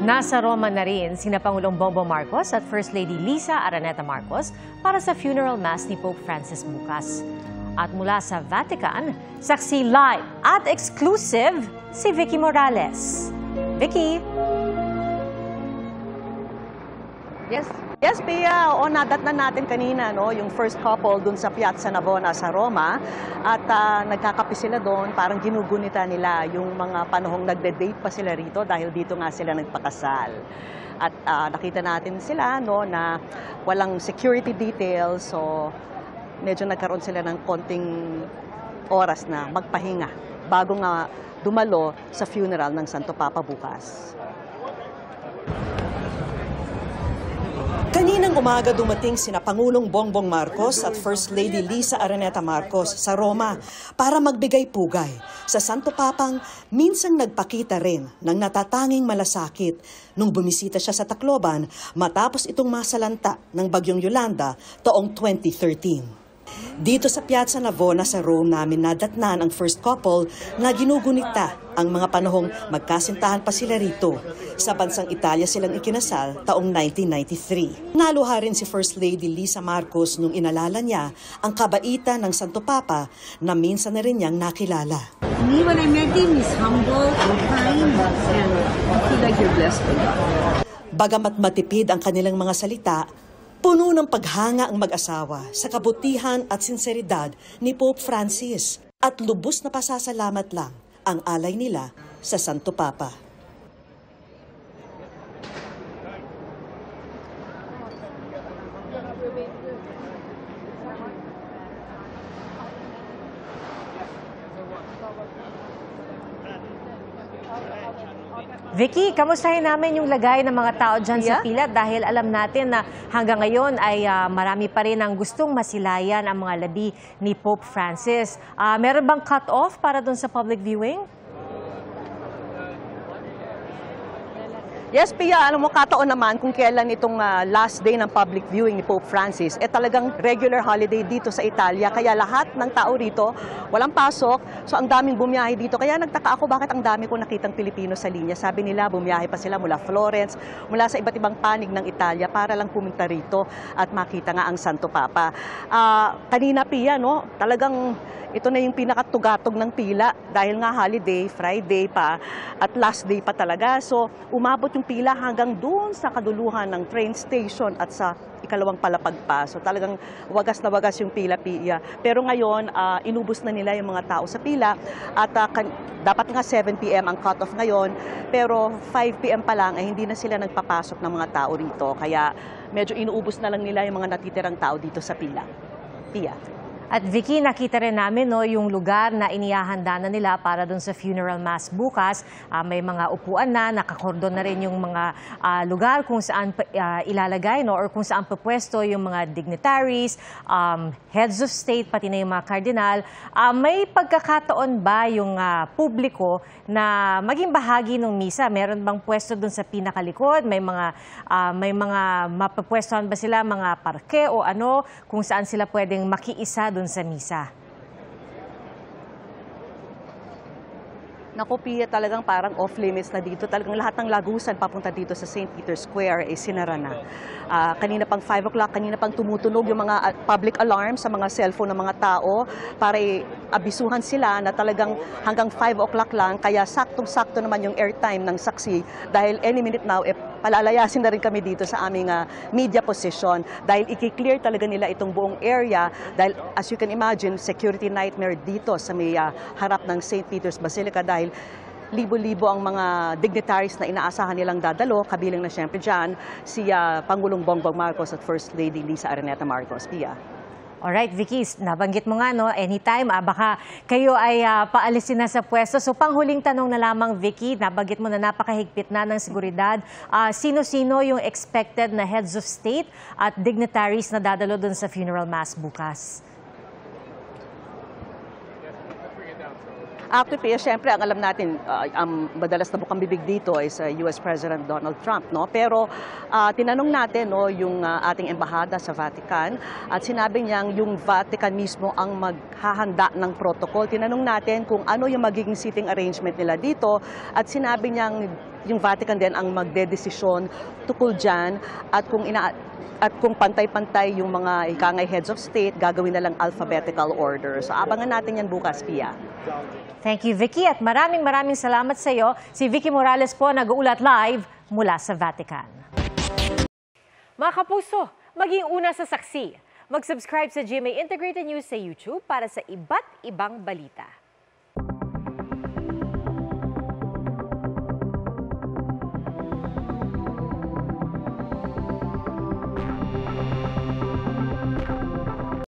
Nasa Roma na rin sina Pangulong Bongbong Marcos at First Lady Liza Araneta Marcos para sa funeral mass ni Pope Francis bukas. At mula sa Vatican, saksi live at exclusive si Vicky Morales. Vicky! Yes, Pia. O, nadatnan natin kanina yung first couple dun sa Piazza Navona sa Roma. At nagkakape sila doon, parang ginugunita nila yung mga panahong nagde-date pa sila rito dahil dito nga sila nagpakasal. At nakita natin sila na walang security details, so medyo nagkaroon sila ng konting oras na magpahinga bago nga dumalo sa funeral ng Santo Papa bukas. Kaninang umaga dumating sina Pangulong Bongbong Marcos at First Lady Liza Araneta Marcos sa Roma para magbigay pugay sa Santo Papang minsang nagpakita rin ng natatanging malasakit nung bumisita siya sa Tacloban matapos itong masalanta ng Bagyong Yolanda taong 2013. Dito sa Piazza Navona sa Rome namin nadatnan ang first couple na ginugunita ang mga panahong magkasintahan pa sila rito. Sa bansang Italia silang ikinasal taong 1993. Naluha rin si First Lady Liza Marcos nung inalala niya ang kabaitan ng Santo Papa na minsan na rin niyang nakilala. Me, when I met him, he's humble and kind, and I feel like you're blessed with God. Bagamat matipid ang kanilang mga salita, puno ng paghanga ang mag-asawa sa kabutihan at sinseridad ni Pope Francis at lubos na pasasalamat lang ang alay nila sa Santo Papa. Vicky, kamustahin namin yung lagay ng mga tao dyan sa pila dahil alam natin na hanggang ngayon ay marami pa rin ang gustong masilayan ang mga labi ni Pope Francis. Meron bang cut-off para dun sa public viewing? Yes, Pia, alam mo, kataon naman kung kailan itong last day ng public viewing ni Pope Francis, talagang regular holiday dito sa Italia. Kaya lahat ng tao rito, walang pasok. So ang daming bumiyahe dito. Kaya nagtaka ako bakit ang dami ko nakitang Pilipino sa linya. Sabi nila, bumiyahe pa sila mula Florence, mula sa iba't ibang panig ng Italia para lang pumunta rito at makita nga ang Santo Papa. Kanina, Pia, talagang ito na yung pinakatugatog ng pila dahil nga holiday, Friday pa, at last day pa talaga. So umabot yung pila hanggang doon sa kaduluhan ng train station at sa ikalawang palapag pa. So talagang wagas na wagas yung pila, Pia. Pero ngayon, inubos na nila yung mga tao sa pila at dapat nga 7 p.m. ang cut-off ngayon. Pero 5 p.m. pa lang ay hindi na sila nagpapasok ng mga tao rito. Kaya medyo inuubos na lang nila yung mga natitirang tao dito sa pila. Pia. At Vicky, nakita rin namin yung lugar na inihahanda na nila para dun sa funeral mass bukas. May mga upuan na, nakakordon na rin yung mga lugar kung saan ilalagay or kung saan pupwesto yung mga dignitaries, heads of state, pati na yung mga kardinal. May pagkakataon ba yung publiko na maging bahagi ng misa? Meron bang pwesto dun sa pinakalikod? May mga mapapwestohan ba sila, mga parke o ano, kung saan sila pwedeng makiisa dun sa misa? Naku, Pia, talagang parang off-limits na dito. Talagang lahat ng lagusan papunta dito sa St. Peter's Square ay sinara na. Kanina pang 5 o'clock, kanina pang tumutunog yung mga public alarm sa mga cellphone ng mga tao para abisuhan sila na talagang hanggang 5 o'clock lang. Kaya saktong-sakto naman yung airtime ng saksi dahil any minute now, palalayasin na rin kami dito sa aming media position dahil i-clear talaga nila itong buong area dahil as you can imagine, security nightmare dito sa may harap ng St. Peter's Basilica dahil libo-libo ang mga dignitaries na inaasahan nilang dadalo, kabilang na siyempre dyan si Pangulong Bongbong Marcos at First Lady Liza Araneta Marcos. Pia. Alright, Vicky, nabanggit mo nga, anytime, baka kayo ay paalisin na sa pwesto. So, panghuling tanong na lamang, Vicky, nabanggit mo na napakahigpit na ng seguridad. Sino-sino yung expected na heads of state at dignitaries na dadalo dun sa funeral mass bukas? Actually, siyempre, ang alam natin, ang madalas na bukang bibig dito is US President Donald Trump. Pero tinanong natin yung ating embahada sa Vatican at sinabi niyang yung Vatican mismo ang maghahanda ng protocol. Tinanong natin kung ano yung magiging seating arrangement nila dito at sinabi niyang yung Vatican din ang magdedesisyon tukol dyan at kung pantay-pantay yung mga ikangay heads of state, gagawin na lang alphabetical order. So abangan natin yan bukas, Pia. Thank you, Vicky. At maraming salamat sa iyo. Si Vicky Morales po nag-uulat live mula sa Vatican. Mga kapuso, maging una sa saksi. Mag-subscribe sa GMA Integrated News sa YouTube para sa iba't ibang balita.